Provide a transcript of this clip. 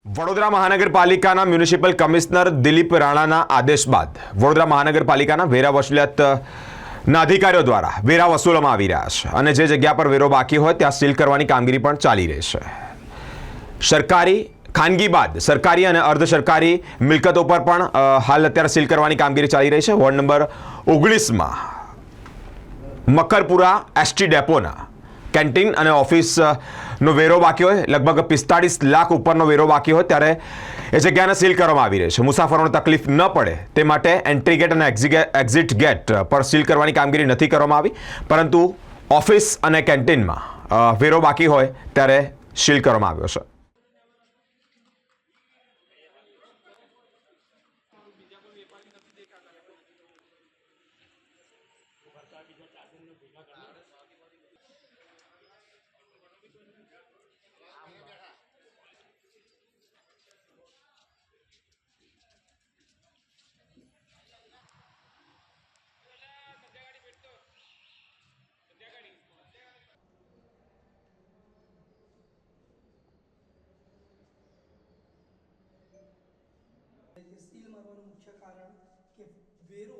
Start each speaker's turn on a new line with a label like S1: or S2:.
S1: વડોદરા મહાનગરપાલિકાના municipal commissioner Dilip રાણાના આદેશ બાદ વડોદરા મહાનગરપાલિકાના વેરા વસૂલિયાતના અધિકારીઓ દ્વારા વેરા વસૂલવામાં આવી રહ્યા છે અને જે જગ્યા પર વેરો બાકી હોય ત્યાં સીલ કરવાની કામગીરી પણ ચાલી રહી છે। સરકારી ખાનગી બાદ સરકારી અને અર્ધ સરકારી મિલકતો પર પણ હાલ અત્યારે સીલ કરવાની કામગીરી ચાલી રહી છે। વોર્ડ નંબર 19માં મકરપુરા એસટી ડેપોના કેન્ટીન અને ઓફિસનો વેરો બાકી હોય, લગભગ 45 લાખ ઉપરનો વેરો બાકી હોય ત્યારે એ જગ્યાને સીલ કરવામાં આવી રહી છે। મુસાફરોને તકલીફ ન પડે તે માટે એન્ટ્રી ગેટ અને એક્ઝિટ ગેટ પર સીલ કરવાની કામગીરી નથી કરવામાં આવી, પરંતુ ઓફિસ અને કેન્ટીનમાં વેરો બાકી હોય ત્યારે સીલ કરવામાં આવ્યો છે।
S2: સીલ મારવાનું મુખ્ય કારણ કે વેરો